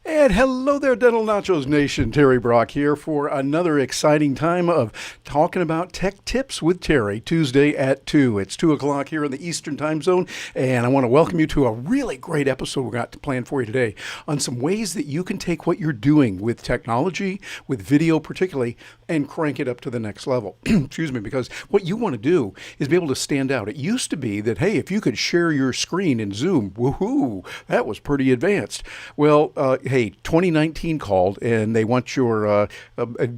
And hello there, Dental Nachos Nation. Terry Brock here for another exciting time of talking about tech tips with Terry, Tuesday at 2. It's 2 o'clock here in the Eastern time zone, and I want to welcome you to a really great episode we got planned for you today on some ways that you can take what you're doing with technology, with video particularly, and crank it up to the next level. Excuse me, because what you want to do is be able to stand out. It used to be that, hey, if you could share your screen in Zoom, woohoo, that was pretty advanced. Well, hey, 2019 called and they want your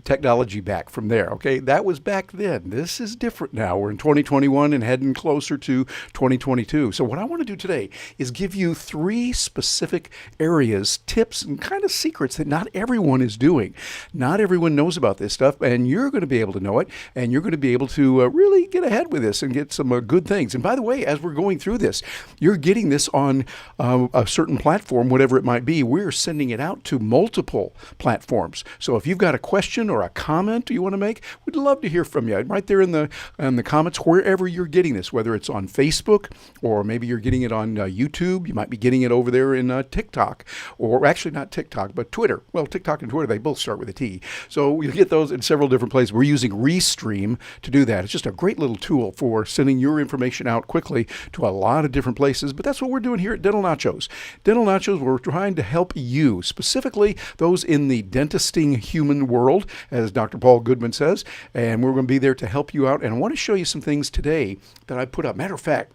technology back from there. Okay, that was back then. This is different now. We're in 2021 and heading closer to 2022. So what I want to do today is give you 3 specific areas, tips, and kind of secrets that not everyone is doing. Not everyone knows about this stuff, and you're going to be able to know it, and you're going to be able to really get ahead with this and get some good things. And by the way, as we're going through this, you're getting this on a certain platform, whatever it might be. We're sending it out to multiple platforms. So if you've got a question or a comment you want to make, we'd love to hear from you. Right there in the comments, wherever you're getting this, whether it's on Facebook or maybe you're getting it on YouTube. You might be getting it over there in TikTok, or actually not TikTok, but Twitter. Well, TikTok and Twitter, they both start with a T. So you get those in several different places. We're using Restream to do that. It's just a great little tool for sending your information out quickly to a lot of different places. But that's what we're doing here at Dental Nachos. Dental Nachos, we're trying to help you, specifically those in the dentisting human world, as Dr. Paul Goodman says, and we're going to be there to help you out. And I want to show you some things today that I put up. Matter of fact,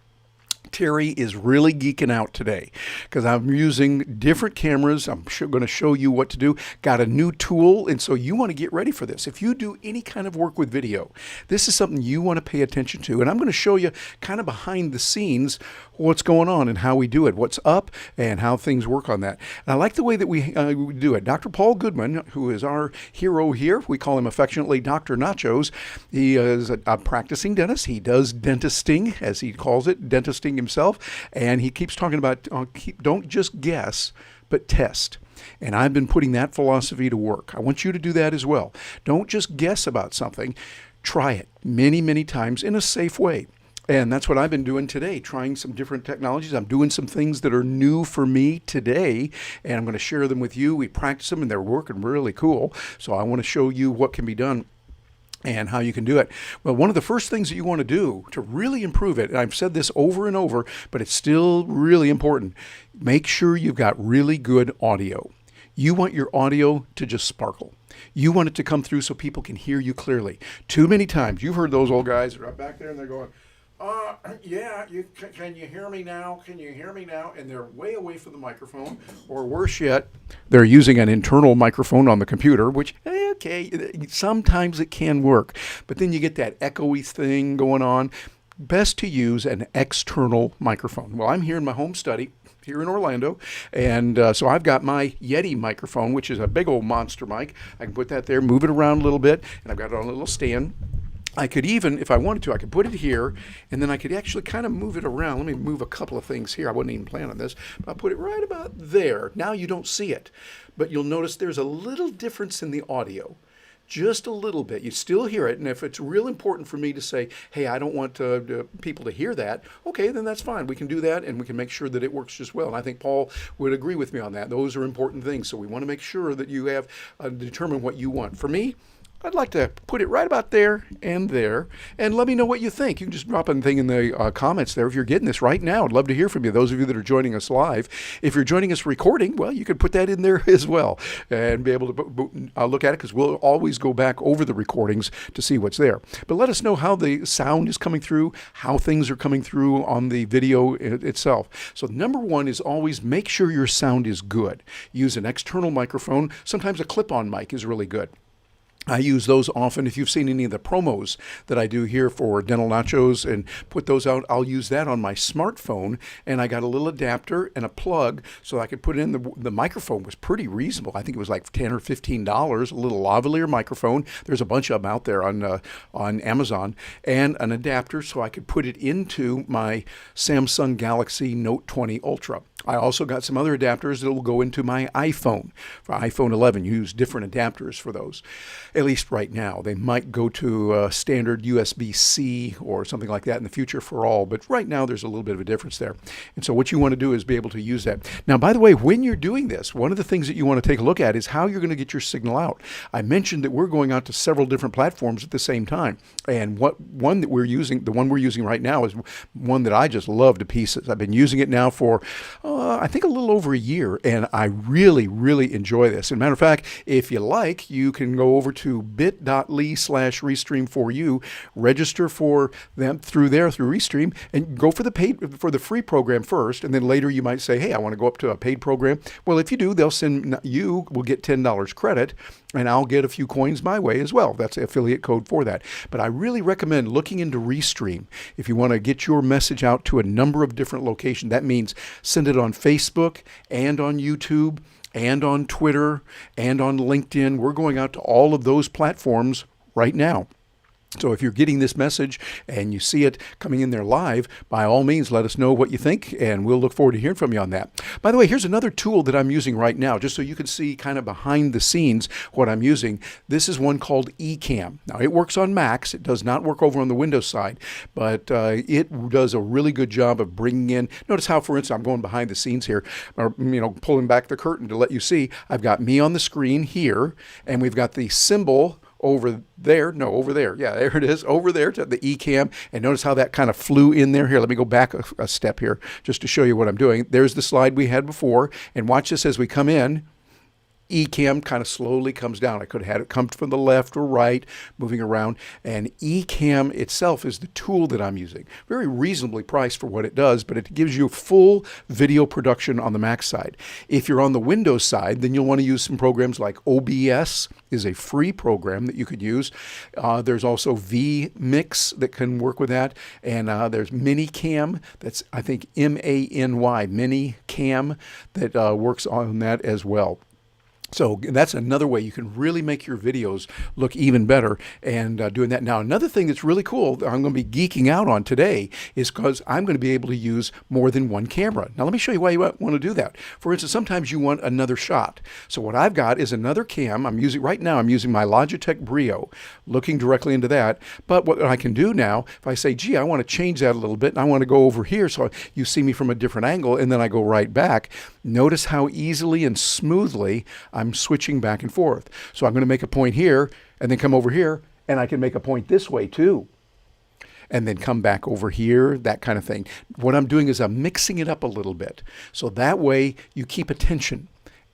Terry is really geeking out today because I'm using different cameras. I'm going to show you what to do. Got a new tool, and so you want to get ready for this. If you do any kind of work with video, this is something you want to pay attention to, and I'm going to show you kind of behind the scenes what's going on and how we do it, what's up, and how things work on that. And I like the way that we do it. Dr. Paul Goodman, who is our hero here, we call him affectionately Dr. Nachos. He is a practicing dentist. He does dentisting, as he calls it, dentisting himself, and he keeps talking about don't just guess, but test. And I've been putting that philosophy to work. I want you to do that as well. Don't just guess about something. Try it many, many times in a safe way. And that's what I've been doing today, trying some different technologies. I'm doing some things that are new for me today, and I'm going to share them with you. We practice them, and they're working really cool. So I want to show you what can be done and how you can do it. Well, one of the first things that you want to do to really improve it, and I've said this over and over, but it's still really important, make sure you've got really good audio. You want your audio to just sparkle. You want it to come through so people can hear you clearly. Too many times, you've heard those old guys right back there, and they're going, yeah, can you hear me now? Can you hear me now? And they're way away from the microphone, or worse yet, they're using an internal microphone on the computer, which, okay, sometimes it can work. But then you get that echoey thing going on. Best to use an external microphone. Well, I'm here in my home study here in Orlando, and so I've got my Yeti microphone, which is a big old monster mic. I can put that there, move it around a little bit, and I've got it on a little stand. I could even, if I wanted to, I could put it here, and then I could actually kind of move it around. Let me move a couple of things here. I wasn't even planning on this, but I'll put it right about there. Now you don't see it, but you'll notice there's a little difference in the audio. Just a little bit. You still hear it, and if it's real important for me to say, hey, I don't want people to hear that, okay, then that's fine. We can do that, and we can make sure that it works just well. And I think Paul would agree with me on that. Those are important things, so we want to make sure that you have determined what you want. For me, I'd like to put it right about there, and let me know what you think. You can just drop a thing in the comments there if you're getting this right now. I'd love to hear from you, those of you that are joining us live. If you're joining us recording, well, you could put that in there as well and be able to look at it, because we'll always go back over the recordings to see what's there. But let us know how the sound is coming through, how things are coming through on the video itself. So number one is always make sure your sound is good. Use an external microphone. Sometimes a clip-on mic is really good. I use those often. If you've seen any of the promos that I do here for Dental Nachos and put those out, I'll use that on my smartphone, and I got a little adapter and a plug so I could put it in. The microphone was pretty reasonable. I think it was like $10 or $15, a little lavalier microphone. There's a bunch of them out there on Amazon, and an adapter so I could put it into my Samsung Galaxy Note 20 Ultra. I also got some other adapters that will go into my iPhone. For iPhone 11, you use different adapters for those, at least right now. They might go to standard USB-C or something like that in the future for all, but right now there's a little bit of a difference there. And so what you want to do is be able to use that. Now, by the way, when you're doing this, one of the things that you want to take a look at is how you're going to get your signal out. I mentioned that we're going out to several different platforms at the same time, and the one we're using right now is one that I just love to pieces. I've been using it now for I think a little over a year, and I really, really enjoy this. As a matter of fact, if you like, you can go over to bit.ly/Restream4U, register for them through Restream, and go for the free program first, and then later you might say, hey, I want to go up to a paid program. Well, if you do, will get $10 credit, and I'll get a few coins my way as well. That's the affiliate code for that. But I really recommend looking into Restream if you want to get your message out to a number of different locations. That means send it on Facebook and on YouTube and on Twitter and on LinkedIn. We're going out to all of those platforms right now. So if you're getting this message and you see it coming in there live, by all means, let us know what you think, and we'll look forward to hearing from you on that. By the way, here's another tool that I'm using right now, just so you can see kind of behind the scenes what I'm using. This is one called eCam. Now, it works on Macs. It does not work over on the Windows side, but it does a really good job of bringing in. Notice how, for instance, I'm going behind the scenes here, or, pulling back the curtain to let you see. I've got me on the screen here, and we've got the symbol over there. Yeah, there it is, over there to the eCam. And notice how that kind of flew in there. Here, let me go back a step here just to show you what I'm doing. There's the slide we had before. And watch this as we come in. eCam kind of slowly comes down. I could have had it come from the left or right, moving around. And eCam itself is the tool that I'm using. Very reasonably priced for what it does, but it gives you full video production on the Mac side. If you're on the Windows side, then you'll want to use some programs like OBS is a free program that you could use. There's also vMix that can work with that. And there's MiniCam, that's I think MANY, MiniCam, that works on that as well. So that's another way you can really make your videos look even better, and doing that. Now, another thing that's really cool that I'm going to be geeking out on today is because I'm going to be able to use more than one camera. Now, let me show you why you want to do that. For instance, sometimes you want another shot. So what I've got is another cam. Right now I'm using my Logitech Brio, looking directly into that. But what I can do now, if I say, gee, I want to change that a little bit, and I want to go over here so you see me from a different angle, and then I go right back, notice how easily and smoothly I'm switching back and forth. So I'm going to make a point here and then come over here, and I can make a point this way too, and then come back over here, that kind of thing. What I'm doing is I'm mixing it up a little bit. So that way you keep attention.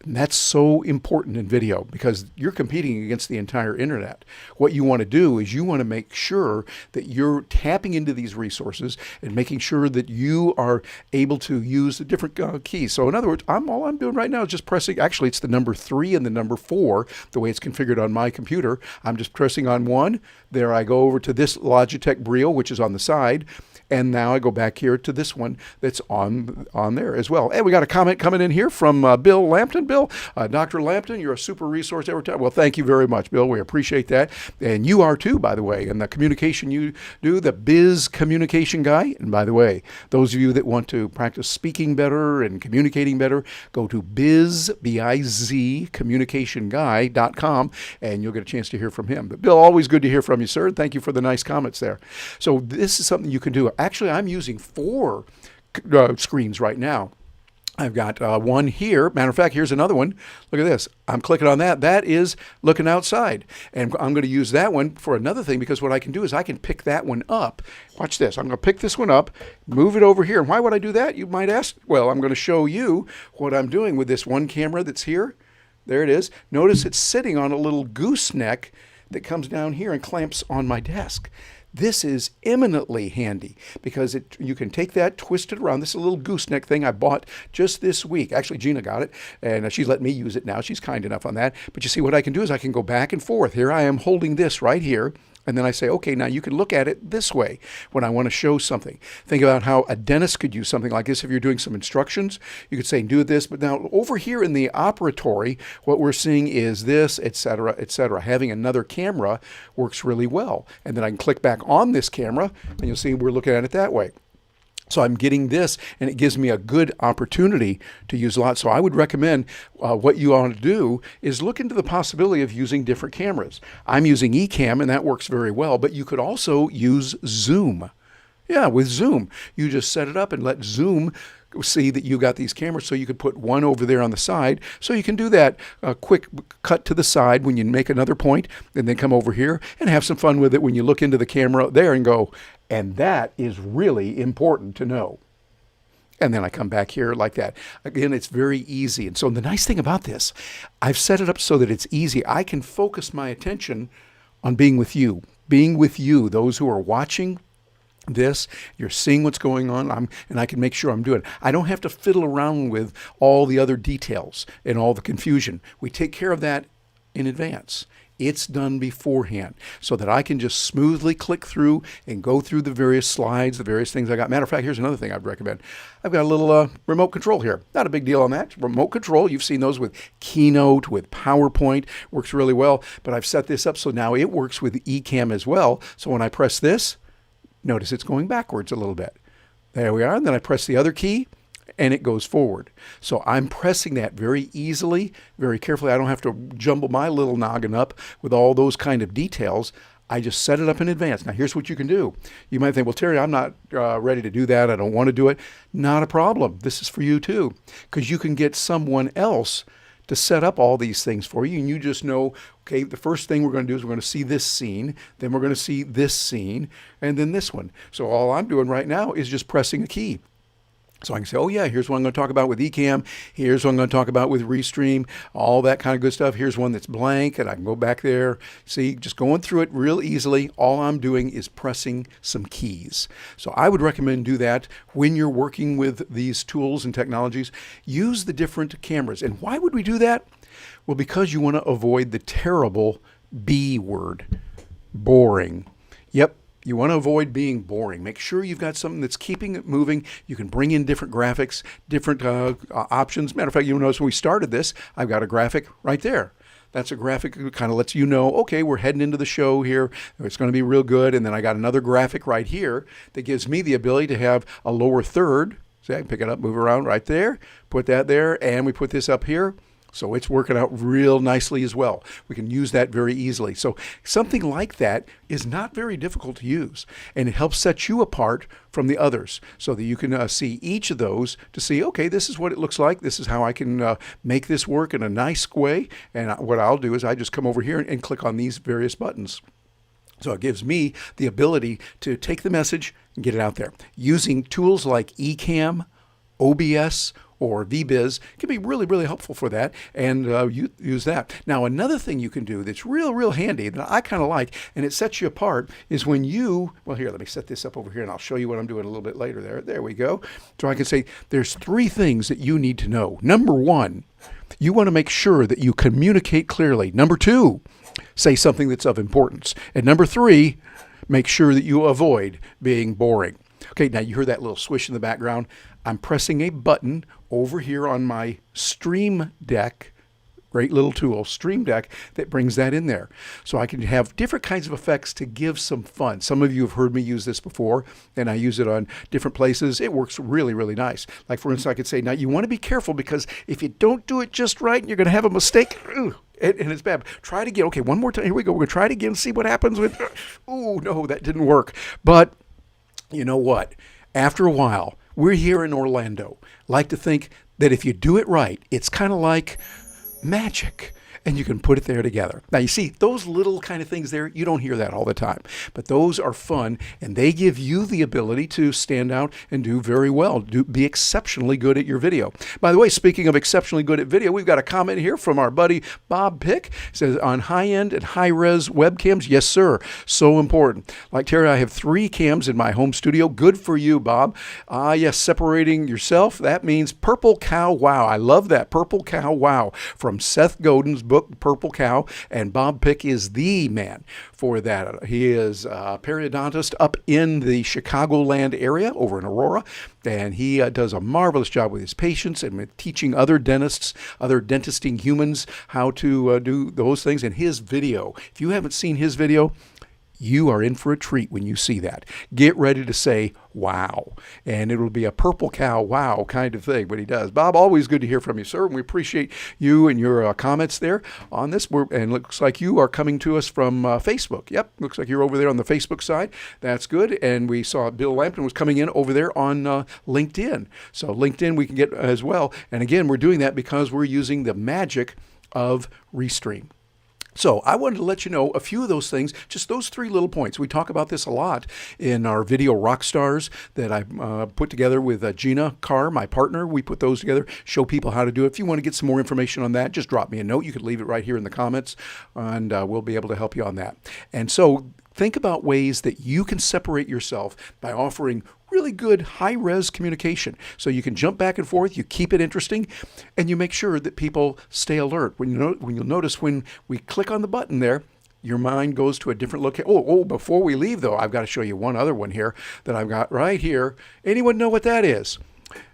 And that's so important in video because you're competing against the entire internet. What you want to do is you want to make sure that you're tapping into these resources and making sure that you are able to use the different keys. So in other words, all I'm doing right now is just pressing, actually it's the number 3 and the number 4, the way it's configured on my computer. I'm just pressing on one. There I go over to this Logitech Brio, which is on the side. And now I go back here to this one that's on there as well. And we got a comment coming in here from Bill Lampton. Bill, Dr. Lampton, you're a super resource every time. Well, thank you very much, Bill. We appreciate that. And you are too, by the way. And the communication you do, the Biz Communication Guy. And by the way, those of you that want to practice speaking better and communicating better, go to B-I-Z, communicationguy.com, and you'll get a chance to hear from him. But Bill, always good to hear from you, sir. Thank you for the nice comments there. So this is something you can do. Actually, I'm using 4 screens right now. I've got one here. Matter of fact, here's another one. Look at this. I'm clicking on that. That is looking outside. And I'm going to use that one for another thing because what I can do is I can pick that one up. Watch this. I'm going to pick this one up, move it over here. And why would I do that? You might ask. Well, I'm going to show you what I'm doing with this one camera that's here. There it is. Notice it's sitting on a little gooseneck that comes down here and clamps on my desk. This is eminently handy because you can take that, twist it around. This is a little gooseneck thing I bought just this week. Actually, Gina got it, and she's let me use it now. She's kind enough on that. But you see, what I can do is I can go back and forth. Here I am holding this right here. And then I say, okay, now you can look at it this way when I want to show something. Think about how a dentist could use something like this if you're doing some instructions. You could say, do this. But now over here in the operatory, what we're seeing is this, et cetera, et cetera. Having another camera works really well. And then I can click back on this camera, and you'll see we're looking at it that way. So I'm getting this, and it gives me a good opportunity to use a lot. So I would recommend what you want to do is look into the possibility of using different cameras. I'm using Ecamm, and that works very well, but you could also use Zoom. Yeah, with Zoom, you just set it up and let Zoom see that you got these cameras, so you could put one over there on the side. So you can do that quick cut to the side when you make another point, and then come over here and have some fun with it when you look into the camera there and go, and that is really important to know. And then I come back here like that. Again, it's very easy. And so the nice thing about this, I've set it up so that it's easy. I can focus my attention on being with you, those who are watching this. You're seeing what's going on, and I can make sure I'm doing it. I don't have to fiddle around with all the other details and all the confusion. We take care of that in advance. It's done beforehand so that I can just smoothly click through and go through the various slides, the various things I got. Matter of fact, here's another thing I'd recommend. I've got a little remote control here. Not a big deal on that. Remote control, you've seen those with Keynote, with PowerPoint, works really well. But I've set this up so now it works with Ecamm as well. So when I press this, notice it's going backwards a little bit. There we are. And then I press the other key, and it goes forward. So I'm pressing that very easily, very carefully. I don't have to jumble my little noggin up with all those kind of details. I just set it up in advance. Now, here's what you can do. You might think, well, Terry, I'm not ready to do that. I don't want to do it. Not a problem. This is for you too, because you can get someone else to set up all these things for you, and you just know, okay, the first thing we're going to do is we're going to see this scene, then we're going to see this scene, and then this one. So all I'm doing right now is just pressing a key. So I can say, oh yeah, here's what I'm going to talk about with Ecamm. Here's what I'm going to talk about with Restream, all that kind of good stuff. Here's one that's blank, and I can go back there. See, just going through it real easily. All I'm doing is pressing some keys. So I would recommend do that when you're working with these tools and technologies. Use the different cameras. And why would we do that? Well, because you want to avoid the terrible B word, boring. Yep. You want to avoid being boring. Make sure you've got something that's keeping it moving. You can bring in different graphics, different options. Matter of fact, you'll notice when we started this, I've got a graphic right there. That's a graphic that kind of lets you know, okay, we're heading into the show here. It's going to be real good. And then I got another graphic right here that gives me the ability to have a lower third. See, I can pick it up, move around right there, put that there, and we put this up here. So it's working out real nicely as well. We can use that very easily. So something like that is not very difficult to use, and it helps set you apart from the others so that you can see each of those to see, okay, this is what it looks like. This is how I can make this work in a nice way. And what I'll do is I just come over here and click on these various buttons. So it gives me the ability to take the message and get it out there. Using tools like Ecamm, OBS, or VBiz can be really, really helpful for that, and you use that. Now, another thing you can do that's real handy that I kind of like, and it sets you apart, is when you, well, here, let me set this up over here, and I'll show you what I'm doing a little bit later there. There we go. So I can say there's 3 things that you need to know. Number 1, you want to make sure that you communicate clearly. Number 2, say something that's of importance. And number 3, make sure that you avoid being boring. Okay, now you heard that little swish in the background. I'm pressing a button over here on my Stream Deck, great little tool, Stream Deck, that brings that in there. So I can have different kinds of effects to give some fun. Some of you have heard me use this before, and I use it on different places. It works really, really nice. Like, for instance, I could say, now you want to be careful, because if you don't do it just right, you're going to have a mistake. And it's bad. Try it again. Okay, one more time. Here we go. We're going to try it again and see what happens with, oh, no, that didn't work. But you know what? After a while, we're here in Orlando. Like to think that if you do it right, it's kind of like magic, and you can put it there together. Now, you see, those little kind of things there, you don't hear that all the time, but those are fun, and they give you the ability to stand out and do very well, be exceptionally good at your video. By the way, speaking of exceptionally good at video, we've got a comment here from our buddy Bob Pick. It says, on high-end and high-res webcams, yes, sir, so important. Like Terry, I have 3 cams in my home studio. Good for you, Bob. Yes, separating yourself, that means Purple Cow Wow. I love that, Purple Cow Wow, from Seth Godin's book, Purple Cow, and Bob Pick is the man for that. He is a periodontist up in the Chicagoland area over in Aurora, and he does a marvelous job with his patients and with teaching other dentists, other dentisting humans how to do those things. And his video, if you haven't seen his video, you are in for a treat when you see that. Get ready to say, wow. And it'll be a purple cow wow kind of thing when he does. Bob, always good to hear from you, sir. And we appreciate you and your comments there on this. And looks like you are coming to us from Facebook. Yep, looks like you're over there on the Facebook side. That's good. And we saw Bill Lampton was coming in over there on LinkedIn. So LinkedIn we can get as well. And again, we're doing that because we're using the magic of Restream. So I wanted to let you know a few of those things, just those 3 little points. We talk about this a lot in our video rock stars that I put together with Gina Carr, my partner. We put those together, show people how to do it. If you want to get some more information on that, just drop me a note. You could leave it right here in the comments, and we'll be able to help you on that. And so think about ways that you can separate yourself by offering really good high-res communication. So you can jump back and forth, you keep it interesting, and you make sure that people stay alert. When you'll notice when we click on the button there, your mind goes to a different location. Before we leave, though, I've got to show you one other one here that I've got right here. Anyone know what that is?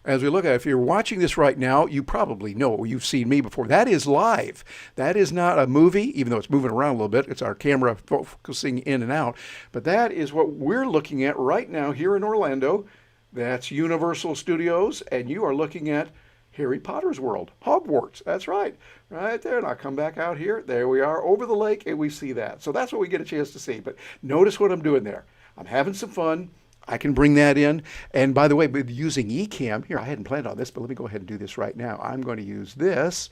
As we look at it, if you're watching this right now, you probably know, you've seen me before. That is live. That is not a movie, even though it's moving around a little bit. It's our camera focusing in and out. But that is what we're looking at right now here in Orlando. That's Universal Studios, and you are looking at Harry Potter's world, Hogwarts. That's right there. And I'll come back out here. There we are over the lake, and we see that. So that's what we get a chance to see. But notice what I'm doing there. I'm having some fun. I can bring that in. And by the way, with using eCam, here, I hadn't planned on this, but let me go ahead and do this right now. I'm going to use this,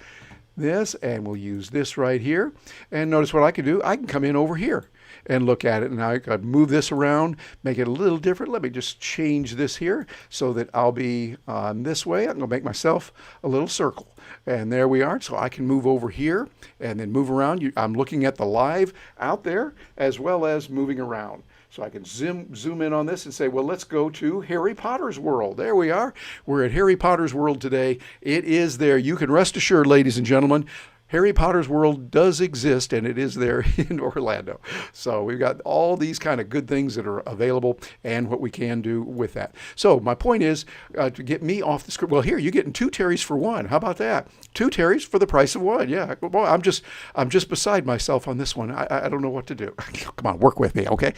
and we'll use this right here. And notice what I can do. I can come in over here and look at it. And I could move this around, make it a little different. Let me just change this here so that I'll be on this way. I'm going to make myself a little circle. And there we are. So I can move over here and then move around. I'm looking at the live out there as well as moving around. So I can zoom in on this and say, well, let's go to Harry Potter's world. There we are. We're at Harry Potter's world today. It is there. You can rest assured, ladies and gentlemen, Harry Potter's world does exist, and it is there in Orlando. So we've got all these kind of good things that are available and what we can do with that. So my point is to get me off the script. Well, here, you're getting 2 Terrys for 1. How about that? 2 Terrys for the price of 1. Yeah. Well, I'm just beside myself on this one. I don't know what to do. Come on, work with me, okay?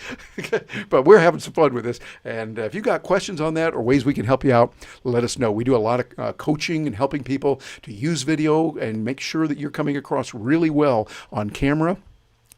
But we're having some fun with this. And if you got questions on that or ways we can help you out, let us know. We do a lot of coaching and helping people to use video and make sure that you're coming across really well on camera,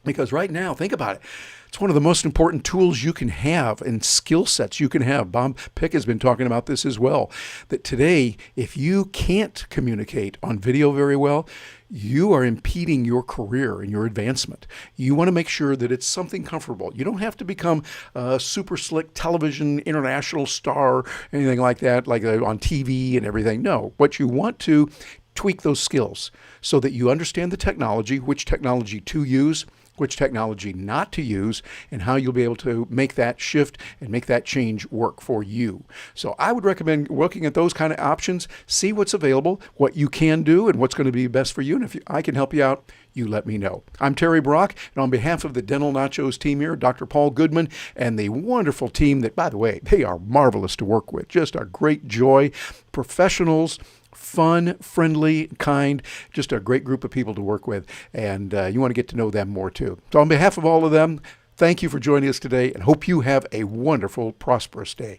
because right now, think about it. It's one of the most important tools you can have and skill sets you can have. Bob Pick has been talking about this as well, that today, if you can't communicate on video very well, you are impeding your career and your advancement. You want to make sure that it's something comfortable. You don't have to become a super slick television international star, anything like that, like on TV and everything. No, what you want to tweak those skills so that you understand the technology, which technology to use, which technology not to use, and how you'll be able to make that shift and make that change work for you. So I would recommend looking at those kind of options, see what's available, what you can do, and what's going to be best for you. And if I can help you out, you let me know. I'm Terry Brock, and on behalf of the Dental Nachos team here, Dr. Paul Goodman, and the wonderful team that, by the way, they are marvelous to work with, just a great joy, professionals, fun, friendly, kind, just a great group of people to work with. And you want to get to know them more too. So on behalf of all of them, thank you for joining us today, and hope you have a wonderful, prosperous day.